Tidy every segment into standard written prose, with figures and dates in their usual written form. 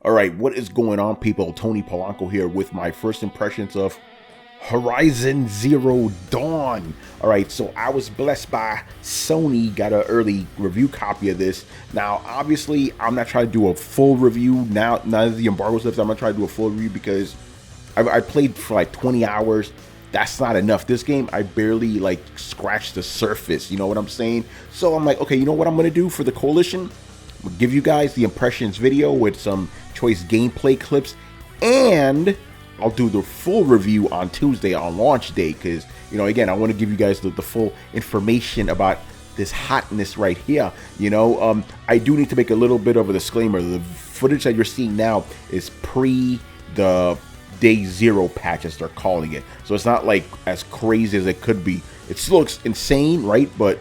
All right, what is going on, people? Tony Polanco here with my first impressions of Horizon Zero Dawn. All right, so I was blessed by Sony, got an early review copy of this. Now, obviously, I'm not trying to do a full review now that the embargo's lifted. I'm not trying to do a full review because I played for like 20 hours. That's not enough. This game, I barely like scratched the surface. You know what I'm saying? So I'm like, okay, you know what I'm gonna do for the Koalition? I'm gonna give you guys the impressions video with some choice gameplay clips, and I'll do the full review on Tuesday on launch day because, you know, again, I want to give you guys the full information about this hotness right here. You know, I do need to make a little bit of a disclaimer. The footage that you're seeing now is pre the day zero patch, as they're calling it, so it's not like as crazy as it could be. It still looks insane, right? But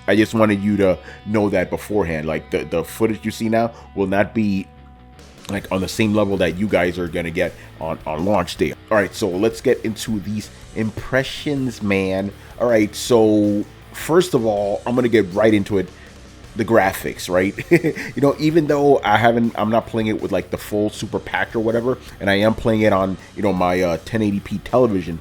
I just wanted you to know that beforehand. Like the footage you see now will not be like on the same level that you guys are gonna get on launch day. All right, so let's get into these impressions, man. All right, so first of all, I'm gonna get right into it. The graphics, right? You know, even though I'm not playing it with like the full super patch or whatever, and I am playing it on, you know, my 1080p television,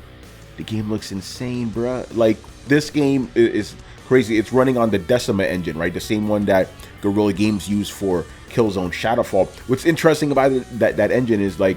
the game looks insane, bruh. Like, this game is crazy. It's running on the Decima engine, right? The same one that Guerrilla Games used for Killzone Shadowfall. What's interesting about that engine is, like,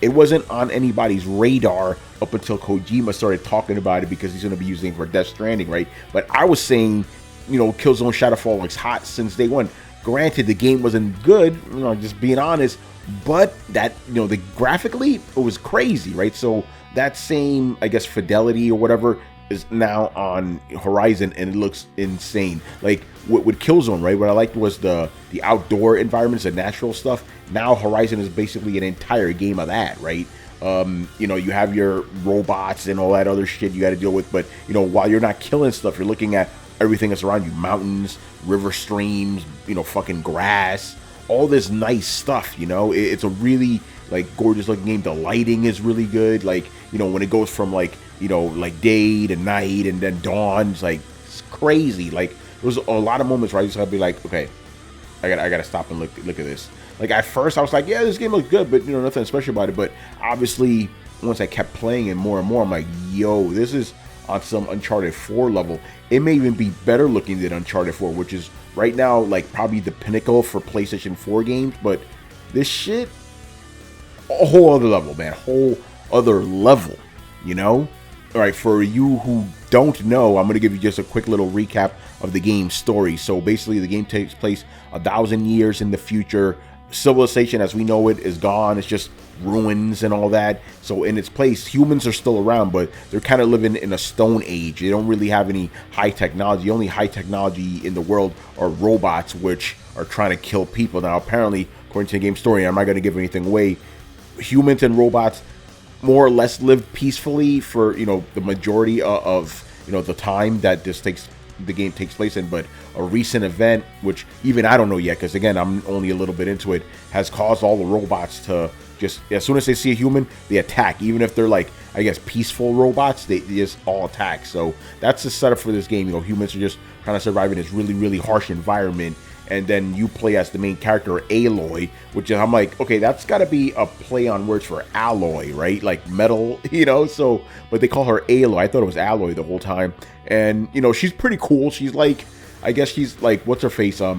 it wasn't on anybody's radar up until Kojima started talking about it because he's going to be using it for Death Stranding, right? But I was saying, you know, Killzone Shadowfall looks hot since day one. Granted, the game wasn't good, you know, just being honest, but that, you know, graphically, it was crazy, right? So that same, I guess, fidelity or whatever is now on Horizon, and it looks insane. Like with Killzone, right? What I liked was the outdoor environments, the natural stuff. Now Horizon is basically an entire game of that, right? You know, you have your robots and all that other shit you got to deal with, but, you know, while you're not killing stuff, you're looking at everything that's around you: mountains, river streams, you know, fucking grass, all this nice stuff. You know, it's a really like gorgeous looking game. The lighting is really good. Like, you know, when it goes from like, you know, like day to night and then dawn, it's like, it's crazy. Like, there was a lot of moments where I just had to be like, okay, I gotta stop and look at this. Like, at first I was like, yeah, this game looks good, but, you know, nothing special about it. But obviously, once I kept playing it more and more, I'm like, yo, this is on some Uncharted 4 level. It may even be better looking than Uncharted 4, which is right now like probably the pinnacle for PlayStation 4 games. But this shit, a whole other level, man. Whole other level, you know? All right, for you who don't know, I'm going to give you just a quick little recap of the game's story. So basically, the game takes place 1,000 years in the future. Civilization as we know it is gone. It's just ruins and all that. So in its place, humans are still around, but they're kind of living in a stone age. They don't really have any high technology. The only high technology in the world are robots, which are trying to kill people. Now, apparently, according to the game story, I'm not going to give anything away, humans and robots more or less lived peacefully for, you know, the majority of, you know, the time that the game takes place in. But a recent event, which even I don't know yet, because again, I'm only a little bit into it, has caused all the robots to just, as soon as they see a human, they attack. Even if they're like, I guess, peaceful robots, they just all attack. So that's the setup for this game. You know, humans are just trying to survive in this really, really harsh environment. And then you play as the main character, Aloy, which I'm like, okay, that's got to be a play on words for alloy, right? Like metal, you know? So, but they call her Aloy. I thought it was Alloy the whole time. And, you know, she's pretty cool. She's like, I guess she's like, what's her face? I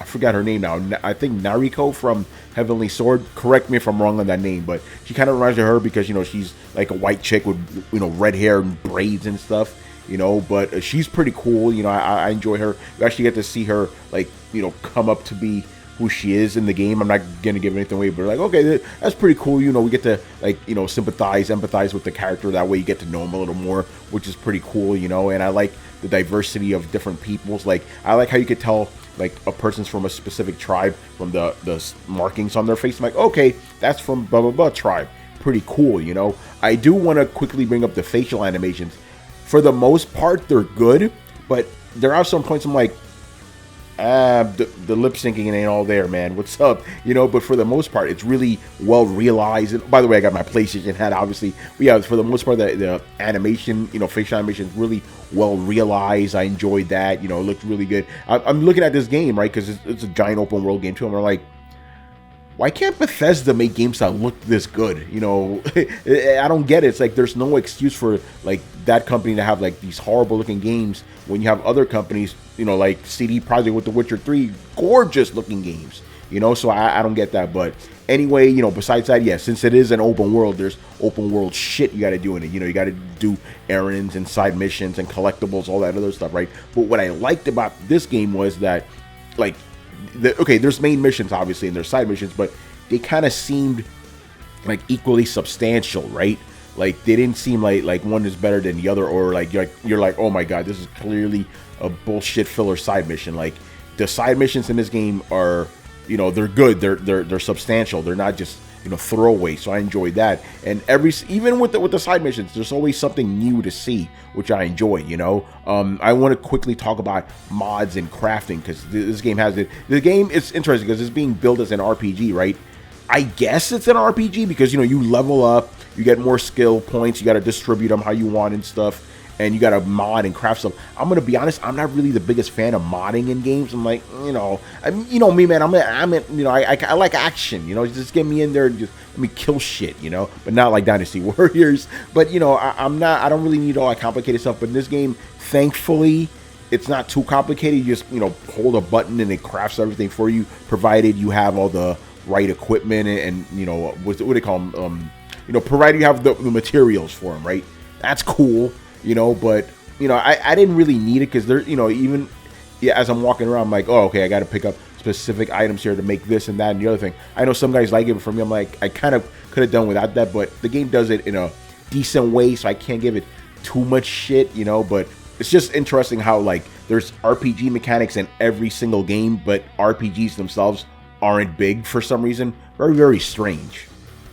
forgot her name now. I think Nariko from Heavenly Sword. Correct me if I'm wrong on that name, but she kind of reminds me of her because, you know, she's like a white chick with, you know, red hair and braids and stuff. You know, but she's pretty cool. You know, I enjoy her. You actually get to see her, like, you know, come up to be who she is in the game. I'm not gonna give anything away, but like, okay, that's pretty cool. You know, we get to, like, you know, empathize with the character. That way you get to know him a little more, which is pretty cool, you know. And I like the diversity of different peoples. Like, I like how you could tell, like, a person's from a specific tribe from the markings on their face. I'm like, okay, that's from blah blah blah tribe. Pretty cool, you know. I do want to quickly bring up the facial animations. For the most part, they're good, but there are some points I'm like, the lip syncing ain't all there, man. What's up? You know, but for the most part, it's really well realized. And by the way, I got my PlayStation hat, obviously. But yeah, for the most part, the animation, you know, facial animation is really well realized. I enjoyed that. You know, it looked really good. I'm looking at this game, right, because it's a giant open world game too. And I'm like, why can't Bethesda make games that look this good? You know, I don't get it. It's like there's no excuse for like that company to have like these horrible looking games when you have other companies, you know, like CD Projekt with The Witcher 3, gorgeous looking games. You know, so I don't get that. But anyway, you know, besides that, yeah, since it is an open world, there's open world shit you got to do in it. You know, you got to do errands and side missions and collectibles, all that other stuff, right? But what I liked about this game was that, like, okay, there's main missions, obviously, and there's side missions, but they kind of seemed, like, equally substantial, right? Like, they didn't seem like one is better than the other, or, like, you're like, oh, my God, this is clearly a bullshit filler side mission. Like, the side missions in this game are... You know, they're good. They're substantial. They're not just, you know, throwaway. So I enjoyed that. And even with the side missions, there's always something new to see, which I enjoy. You know, I want to quickly talk about mods and crafting, because this game has it. The game is interesting because it's being built as an RPG, right? I guess it's an RPG because, you know, you level up, you get more skill points, you got to distribute them how you want and stuff. And you got to mod and craft stuff. I'm gonna be honest, I'm not really the biggest fan of modding in games. I'm like, you know me, man. I like action. You know, just get me in there and just let me kill shit. You know, but not like Dynasty Warriors. But you know, I don't really need all that complicated stuff. But in this game, thankfully, it's not too complicated. You just, you know, hold a button and it crafts everything for you, provided you have all the right equipment and you know what do they call them? You know, provided you have the materials for them, right? That's cool. You know, but, you know, I didn't really need it because there, you know, even as I'm walking around, I'm like, oh, okay, I got to pick up specific items here to make this and that and the other thing. I know some guys like it, but for me, I'm like, I kind of could have done without that, but the game does it in a decent way, so I can't give it too much shit, you know, but it's just interesting how, like, there's RPG mechanics in every single game, but RPGs themselves aren't big for some reason. Very, very strange.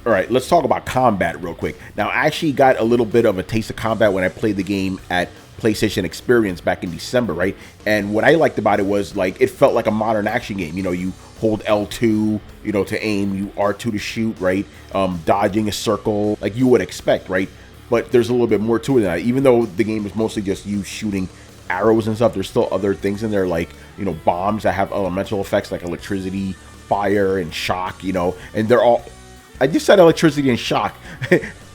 All right, let's talk about combat real quick. Now, I actually got a little bit of a taste of combat when I played the game at PlayStation Experience back in December, right? And what I liked about it was, like, it felt like a modern action game. You know, you hold L2, you know, to aim, you R2 to shoot, right? Dodging a circle, like you would expect, right? But there's a little bit more to it than that. Even though the game is mostly just you shooting arrows and stuff, there's still other things in there, like, you know, bombs that have elemental effects like electricity, fire, and shock, you know, and they're all... I just said electricity and shock.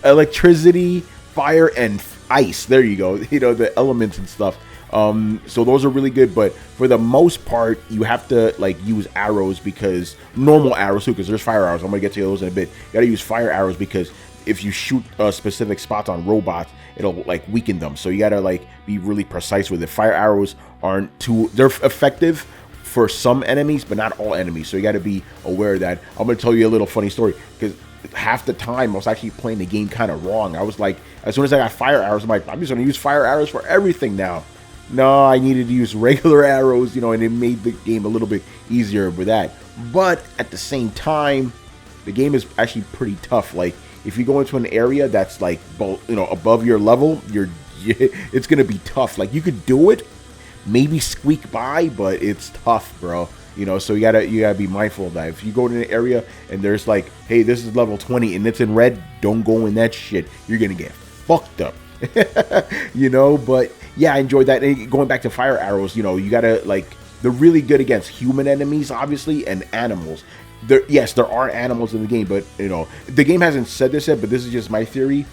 Electricity, fire, and ice. There you go. You know, the elements and stuff. So those are really good. But for the most part, you have to, like, use arrows, because normal arrows too, because there's fire arrows. I'm going to get to those in a bit. You got to use fire arrows because if you shoot specific spots on robots, it'll, like, weaken them. So you got to, like, be really precise with it. Fire arrows aren't too... They're effective for some enemies, but not all enemies. So you got to be aware of that. I'm going to tell you a little funny story, because half the time I was actually playing the game kind of wrong. I was like, as soon as I got fire arrows, I'm like, I'm just going to use fire arrows for everything now. No, I needed to use regular arrows, you know, and it made the game a little bit easier with that. But at the same time, the game is actually pretty tough. Like, if you go into an area that's, like, you know, above your level, it's going to be tough. Like, you could do it, maybe squeak by, but it's tough, bro. You know, so you gotta be mindful of that. If you go to an area and there's like, hey, this is level 20 and it's in red, don't go in that shit. You're gonna get fucked up. You know, but yeah, I enjoyed that. And going back to fire arrows, you know, you gotta, like, they're really good against human enemies, obviously, and animals. Yes, there are animals in the game, but, you know, the game hasn't said this yet, but this is just my theory.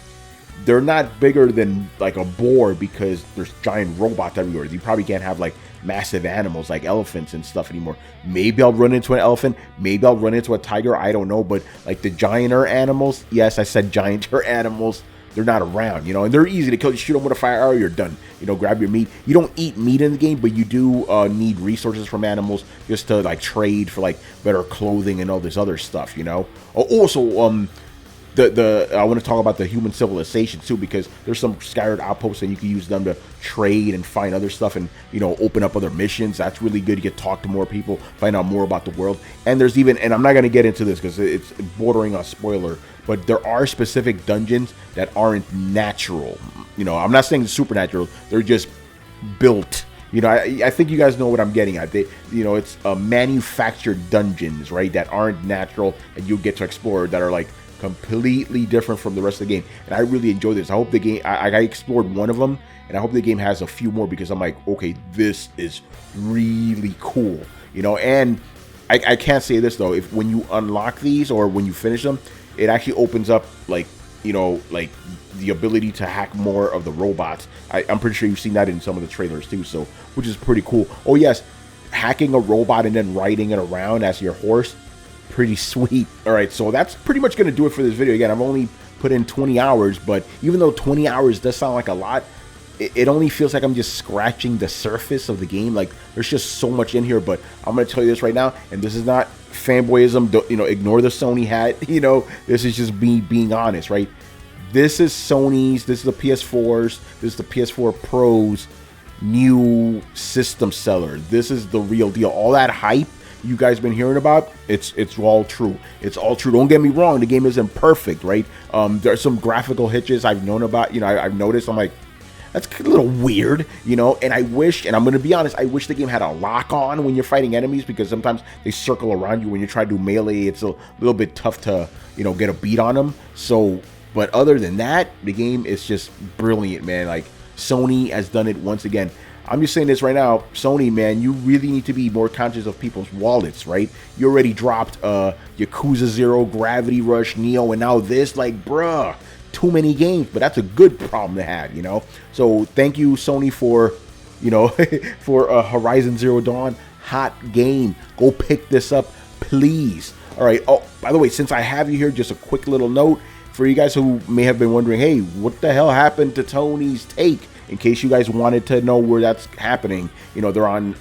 They're not bigger than, like, a boar because there's giant robots everywhere. You probably can't have, like, massive animals like elephants and stuff anymore. Maybe I'll run into an elephant. Maybe I'll run into a tiger. I don't know. But, like, the gianter animals, yes, I said gianter animals, they're not around, you know, and they're easy to kill. You shoot them with a fire arrow, you're done. You know, grab your meat. You don't eat meat in the game, but you do need resources from animals just to, like, trade for, like, better clothing and all this other stuff, you know. Also, I want to talk about the human civilization too, because there's some scattered outposts and you can use them to trade and find other stuff and, you know, open up other missions. That's really good. You get to talk to more people, find out more about the world. And there's even, and I'm not going to get into this because it's bordering on spoiler, but there are specific dungeons that aren't natural. You know, I'm not saying supernatural. They're just built. You know, I think you guys know what I'm getting at. They, you know, it's manufactured dungeons, right, that aren't natural and you get to explore, that are, like, completely different from the rest of the game. And I really enjoy this. I hope the game, I explored one of them, and I hope the game has a few more, because I'm like, okay, this is really cool, you know. And I can't say this though. If when you unlock these or when you finish them, it actually opens up like, you know, like the ability to hack more of the robots. I'm pretty sure you've seen that in some of the trailers too, so which is pretty cool. Oh yes, hacking a robot and then riding it around as your horse, pretty sweet. All right, so that's pretty much gonna do it for this video. Again, I've only put in 20 hours, but even though 20 hours does sound like a lot, it only feels like I'm just scratching the surface of the game. Like there's just so much in here. But I'm gonna tell you this right now, and this is not fanboyism. Don't, you know, ignore the Sony hat. You know, this is just me being honest, right? This is Sony's. This is the PS4's. This is the PS4 Pro's new system seller. This is the real deal. All that hype you guys been hearing about, it's all true. It's all true. Don't get me wrong. The game isn't perfect, right? There are some graphical hitches I've known about. You know, I've noticed. I'm like, that's a little weird, you know, and I wish, and I'm going to be honest, I wish the game had a lock on when you're fighting enemies, because sometimes they circle around you when you try to do melee. It's a little bit tough to, you know, get a beat on them. So, but other than that, the game is just brilliant, man. Like, Sony has done it once again. I'm just saying this right now, Sony, man, you really need to be more conscious of people's wallets, right? You already dropped Yakuza 0, Gravity Rush, Neo, and now this, like, bruh. Too many games, but that's a good problem to have, you know. So thank you, Sony, for, you know, for Horizon Zero Dawn. Hot game. Go pick this up, please. All right. Oh, by the way, since I have you here, just a quick little note for you guys who may have been wondering, hey, what the hell happened to Tony's Take? In case you guys wanted to know where that's happening, you know, they're on,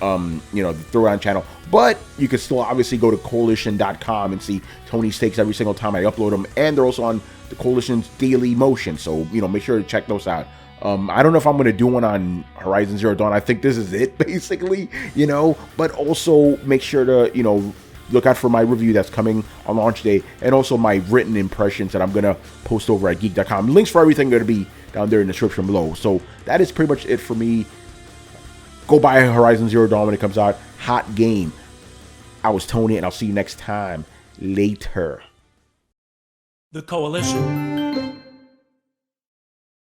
you know, the Throwdown channel. But you can still obviously go to Koalition.com and see Tony's Takes every single time I upload them. And they're also on the Koalition's Daily Motion. So, you know, make sure to check those out. I don't know if I'm going to do one on Horizon Zero Dawn. I think this is it, basically, you know. But also make sure to, you know, look out for my review that's coming on launch day. And also my written impressions that I'm going to post over at geek.com. Links for everything are going to be down there in the description below. So that is pretty much it for me. Go buy Horizon Zero Dawn when it comes out. Hot game. I was Tony, and I'll see you next time. Later. The Koalition.